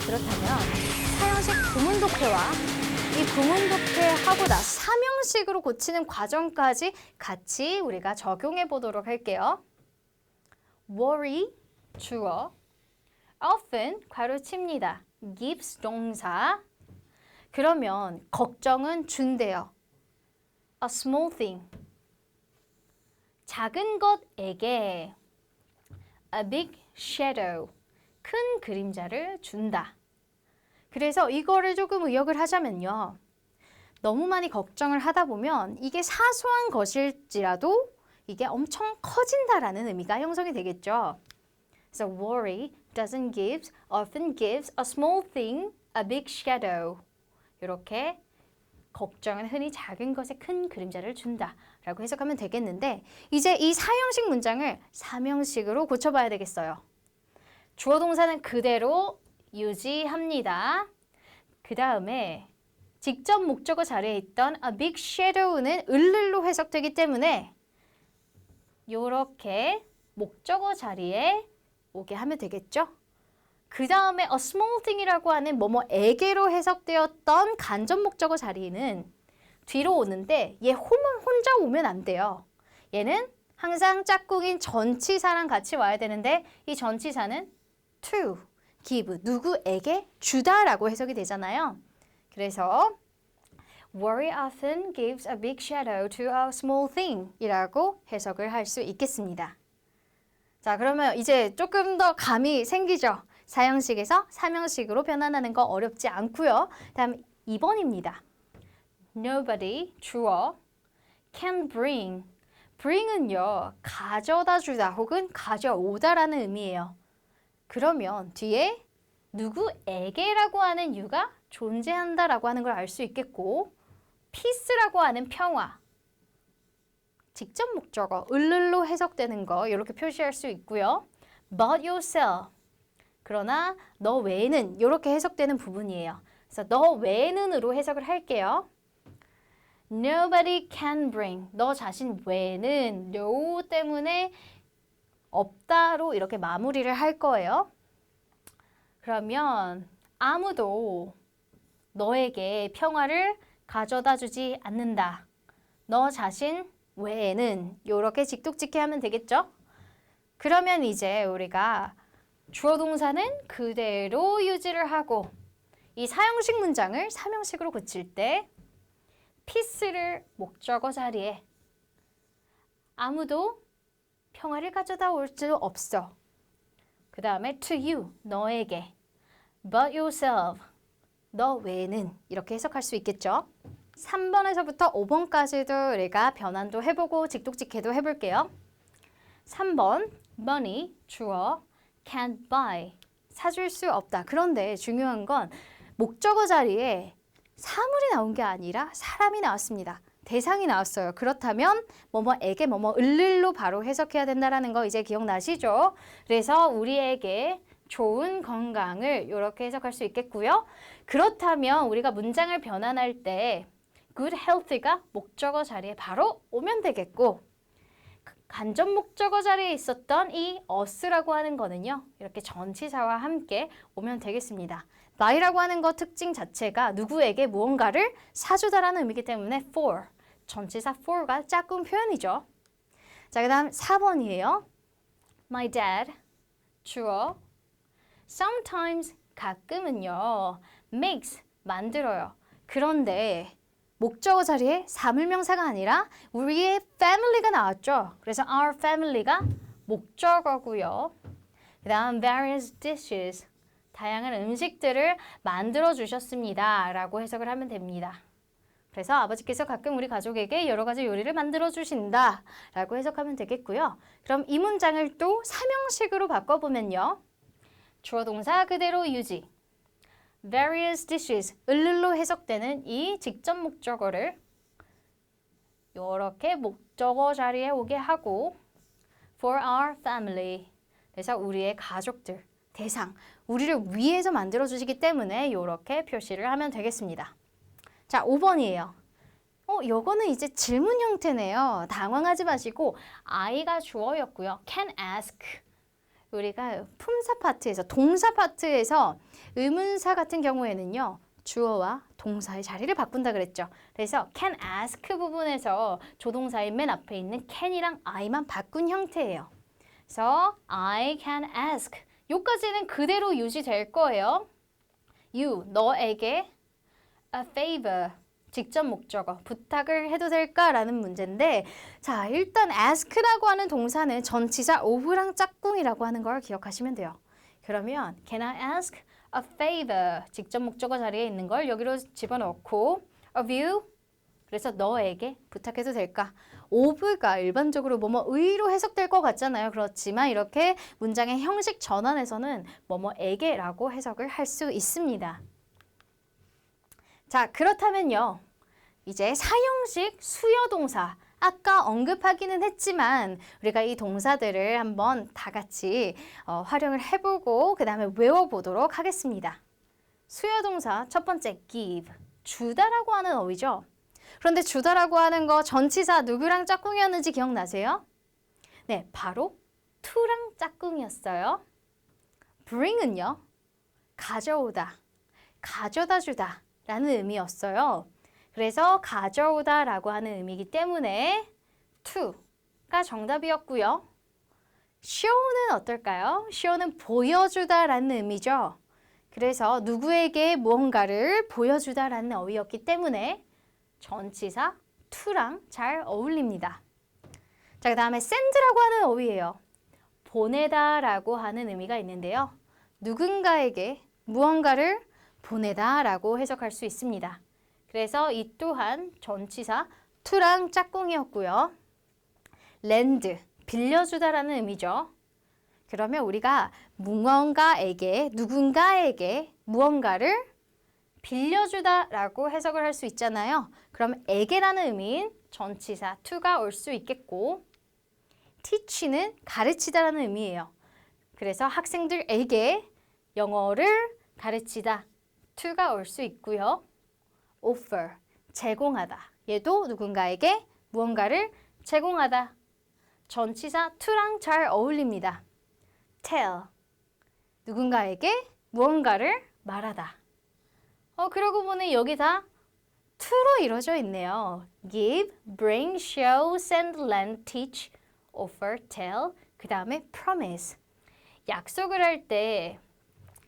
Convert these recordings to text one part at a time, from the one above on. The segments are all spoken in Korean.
그렇다면 사형식 구문독해와 이 구문독해하고 나 사명식으로 고치는 과정까지 같이 우리가 적용해 보도록 할게요. worry, 주어, often, 괄호칩니다. gives, 동사. 그러면 걱정은 준대요. a small thing, 작은 것에게 a big shadow, 큰 그림자를 준다. 그래서 이거를 조금 의역을 하자면요. 너무 많이 걱정을 하다 보면 이게 사소한 것일지라도 이게 엄청 커진다라는 의미가 형성이 되겠죠. 그래서 worry often gives a small thing a big shadow. 이렇게 걱정은 흔히 작은 것에 큰 그림자를 준다라고 해석하면 되겠는데 이제 이 사형식 문장을 사명식으로 고쳐봐야 되겠어요. 주어 동사는 그대로 유지합니다. 그 다음에 직접 목적어 자리에 있던 a big shadow는 을를로 해석되기 때문에 이렇게 목적어 자리에 오게 하면 되겠죠? 그 다음에 a small thing이라고 하는 뭐뭐에게로 해석되었던 간접 목적어 자리는 뒤로 오는데 얘 혼자 오면 안 돼요. 얘는 항상 짝꿍인 전치사랑 같이 와야 되는데 이 전치사는 to, give, 누구에게 주다라고 해석이 되잖아요. 그래서 worry often gives a big shadow to a small thing 이라고 해석을 할 수 있겠습니다. 자, 그러면 이제 조금 더 감이 생기죠? 사형식에서 사명식으로 변환하는 거 어렵지 않고요. 다음 2번입니다. Nobody, 주어, can bring은요, 가져다 주다 혹은 가져오다라는 의미예요. 그러면 뒤에 누구에게라고 하는 유가 존재한다라고 하는 걸 알 수 있겠고 peace라고 하는 평화, 직접 목적어, 을를로 해석되는 거 이렇게 표시할 수 있고요. But yourself, 그러나 너 외에는 이렇게 해석되는 부분이에요. 그래서 너 외에는으로 해석을 할게요. Nobody can bring, 너 자신 외에는 no 때문에 없다로 이렇게 마무리를 할 거예요. 그러면 아무도 너에게 평화를 가져다 주지 않는다. 너 자신 외에는 이렇게 직독직해 하면 되겠죠? 그러면 이제 우리가 주어 동사는 그대로 유지를 하고 이 사형식 문장을 사명식으로 고칠 때 peace를 목적어 자리에 아무도 평화를 가져다 올 수 없어. 그 다음에 to you, 너에게 but yourself, 너 외에는 이렇게 해석할 수 있겠죠? 3번에서부터 5번까지도 우리가 변환도 해보고 직독직해도 해볼게요. 3번 money, 주어, can't buy, 사줄 수 없다. 그런데 중요한 건 목적어 자리에 사물이 나온 게 아니라 사람이 나왔습니다. 대상이 나왔어요. 그렇다면 뭐뭐에게 뭐뭐 을를로 바로 해석해야 된다는 거 이제 기억나시죠? 그래서 우리에게 좋은 건강을 이렇게 해석할 수 있겠고요. 그렇다면 우리가 문장을 변환할 때 good health가 목적어 자리에 바로 오면 되겠고 간접 목적어 자리에 있었던 이 us라고 하는 거는요. 이렇게 전치사와 함께 오면 되겠습니다. buy라고 하는 거 특징 자체가 누구에게 무언가를 사주다라는 의미이기 때문에 for, 전치사 for가 짝꿍 표현이죠. 자, 그 다음 4번이에요. My dad, 주어, sometimes, 가끔은요, makes, 만들어요. 그런데 목적어 자리에 사물명사가 아니라 우리의 family가 나왔죠. 그래서 our family가 목적어고요. 그 다음 various dishes, 다양한 음식들을 만들어 주셨습니다. 라고 해석을 하면 됩니다. 그래서 아버지께서 가끔 우리 가족에게 여러 가지 요리를 만들어 주신다. 라고 해석하면 되겠고요. 그럼 이 문장을 또 사명식으로 바꿔보면요. 주어 동사 그대로 유지. various dishes, 을를로 해석되는 이 직접 목적어를 이렇게 목적어 자리에 오게 하고 for our family, 그래서 우리의 가족들, 대상, 우리를 위해서 만들어 주시기 때문에 이렇게 표시를 하면 되겠습니다. 자, 5번이에요. 요거는 이제 질문 형태네요. 당황하지 마시고 I가 주어였고요. can ask, 우리가 품사 파트에서, 동사 파트에서 의문사 같은 경우에는요. 주어와 동사의 자리를 바꾼다 그랬죠. 그래서 can ask 부분에서 조동사의 맨 앞에 있는 can이랑 I만 바꾼 형태예요. 그래서 I can ask. 요까지는 그대로 유지될 거예요. You, 너에게 a favor. 직접 목적어, 부탁을 해도 될까라는 문제인데 자, 일단 ask라고 하는 동사는 전치사 of랑 짝꿍이라고 하는 걸 기억하시면 돼요. 그러면 can I ask a favor? 직접 목적어 자리에 있는 걸 여기로 집어넣고 of you? 그래서 너에게 부탁해도 될까? of가 일반적으로 뭐뭐의로 해석될 것 같잖아요. 그렇지만 이렇게 문장의 형식 전환에서는 뭐뭐에게라고 해석을 할 수 있습니다. 자, 그렇다면요. 이제 사형식 수여동사. 아까 언급하기는 했지만 우리가 이 동사들을 한번 다 같이 활용을 해보고 그 다음에 외워보도록 하겠습니다. 수여동사 첫 번째 give. 주다라고 하는 어휘죠. 그런데 주다라고 하는 거 전치사 누구랑 짝꿍이었는지 기억나세요? 네, 바로 to랑 짝꿍이었어요. bring은요. 가져오다, 가져다 주다 라는 의미였어요. 그래서 가져오다 라고 하는 의미이기 때문에 to가 정답이었고요. show는 어떨까요? show는 보여주다 라는 의미죠. 그래서 누구에게 무언가를 보여주다 라는 어휘였기 때문에 전치사 to랑 잘 어울립니다. 자, 그 다음에 send라고 하는 어휘예요. 보내다 라고 하는 의미가 있는데요. 누군가에게 무언가를 보내다 라고 해석할 수 있습니다. 그래서 이 또한 전치사 to랑 짝꿍이었고요. lend, 빌려주다라는 의미죠. 그러면 우리가 누군가에게 무언가를 빌려주다라고 해석을 할 수 있잖아요. 그럼 에게라는 의미인 전치사 to가 올 수 있겠고 teach는 가르치다라는 의미예요. 그래서 학생들에게 영어를 가르치다 to가 올 수 있고요. offer, 제공하다. 얘도 누군가에게 무언가를 제공하다. 전치사 to랑 잘 어울립니다. tell, 누군가에게 무언가를 말하다. 그러고 보니 여기 다 to로 이루어져 있네요. give, bring, show, send, lend, teach, offer, tell, 그 다음에 promise. 약속을 할 때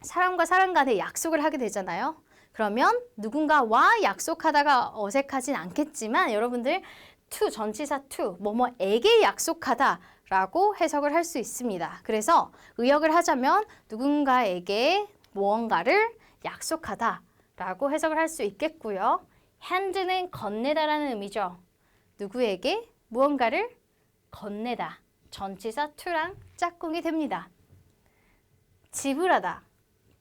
사람과 사람 간에 약속을 하게 되잖아요. 그러면 누군가와 약속하다가 어색하진 않겠지만 여러분들 to, 전치사 to, 뭐뭐에게 약속하다 라고 해석을 할 수 있습니다. 그래서 의역을 하자면 누군가에게 무언가를 약속하다 라고 해석을 할 수 있겠고요. hand는 건네다라는 의미죠. 누구에게 무언가를 건네다. 전치사 to랑 짝꿍이 됩니다. 지불하다.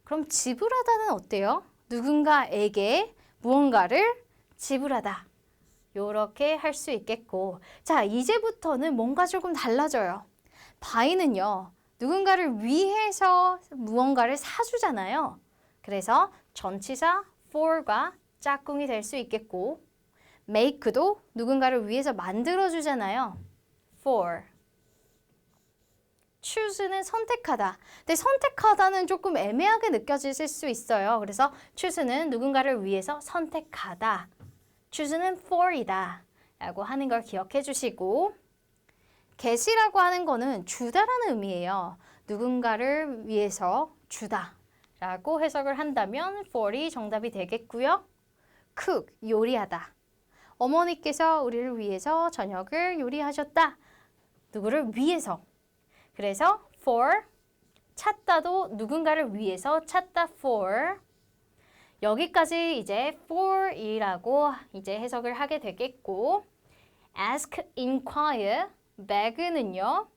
그럼 지불하다는 어때요? 누군가에게 무언가를 지불하다. 요렇게 할 수 있겠고 자, 이제부터는 뭔가 조금 달라져요. buy는요. 누군가를 위해서 무언가를 사주잖아요. 그래서 전치사 for가 짝꿍이 될 수 있겠고 make도 누군가를 위해서 만들어주잖아요. for. choose는 선택하다. 근데 선택하다는 조금 애매하게 느껴지실 수 있어요. 그래서 choose는 누군가를 위해서 선택하다. choose는 for이다. 라고 하는 걸 기억해 주시고 get이라고 하는 거는 주다라는 의미예요. 누군가를 위해서 주다. 라고 해석을 한다면 for이 정답이 되겠고요. cook, 요리하다. 어머니께서 우리를 위해서 저녁을 요리하셨다. 누구를 위해서. 그래서 for, 찾다도 누군가를 위해서 찾다 for. 여기까지 이제 for이라고 이제 해석을 하게 되겠고 ask, inquire, beg는요.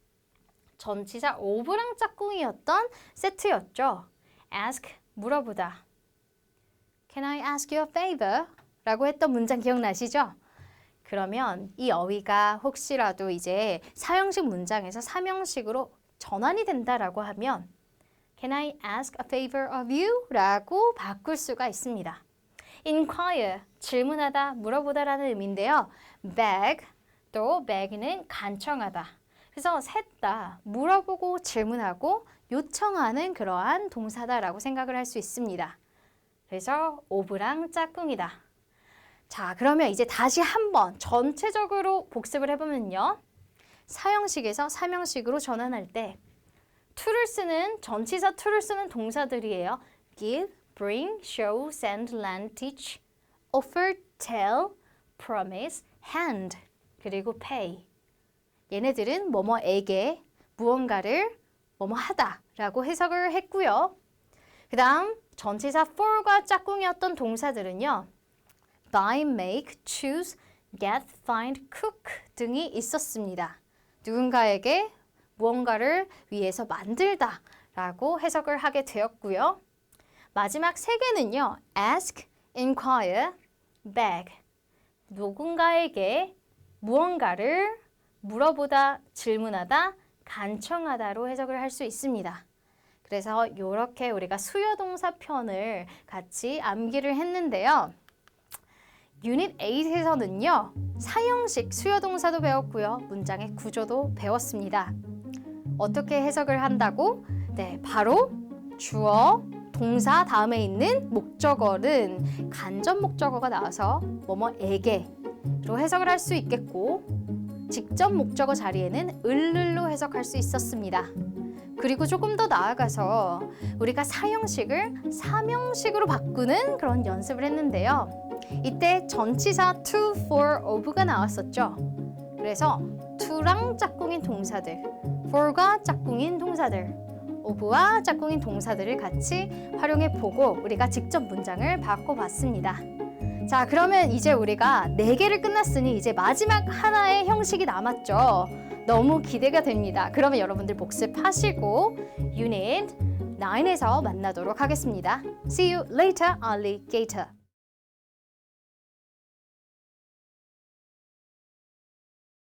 전치사 of랑 짝꿍이었던 세트였죠. ask, 물어보다. Can I ask you a favor? 라고 했던 문장 기억나시죠? 그러면 이 어휘가 혹시라도 이제 사형식 문장에서 삼형식으로 전환이 된다라고 하면 Can I ask a favor of you? 라고 바꿀 수가 있습니다. inquire, 질문하다, 물어보다라는 의미인데요. beg, 또 beg는 간청하다. 그래서 셋 다 물어보고 질문하고 요청하는 그러한 동사다라고 생각을 할 수 있습니다. 그래서 of랑 짝꿍이다. 자, 그러면 이제 다시 한번 전체적으로 복습을 해보면요. 사형식에서 삼형식으로 전환할 때 to를 쓰는 전치사 to를 쓰는 동사들이에요. give, bring, show, send, lend, teach, offer, tell, promise, hand, 그리고 pay. 얘네들은 뭐뭐에게 무언가를 뭐뭐 하다라고 해석을 했고요. 그 다음 전치사 for과 짝꿍이었던 동사들은요. buy, make, choose, get, find, cook 등이 있었습니다. 누군가에게 무언가를 위해서 만들다 라고 해석을 하게 되었고요. 마지막 세 개는요. ask, inquire, beg. 누군가에게 무언가를 물어보다, 질문하다, 간청하다로 해석을 할 수 있습니다. 그래서 이렇게 우리가 수요동사 편을 같이 암기를 했는데요. 유닛 8에서는요. 사형식 수요동사도 배웠고요. 문장의 구조도 배웠습니다. 어떻게 해석을 한다고? 네, 바로 주어, 동사 다음에 있는 목적어는 간접 목적어가 나와서 뭐뭐에게로 해석을 할 수 있겠고 직접 목적어 자리에는 을로 해석할 수 있었습니다. 그리고 조금 더 나아가서 우리가 사형식을 삼형식으로 바꾸는 그런 연습을 했는데요. 이때 전치사 to, for, of가 나왔었죠. 그래서 to랑 짝꿍인 동사들, for과 짝꿍인 동사들, of와 짝꿍인 동사들을 같이 활용해 보고 우리가 직접 문장을 바꿔봤습니다. 자, 그러면 이제 우리가 4개를 끝났으니 이제 마지막 하나의 형식이 남았죠. 너무 기대가 됩니다. 그러면 여러분들 복습하시고 유닛 9에서 만나도록 하겠습니다. See you later, alligator.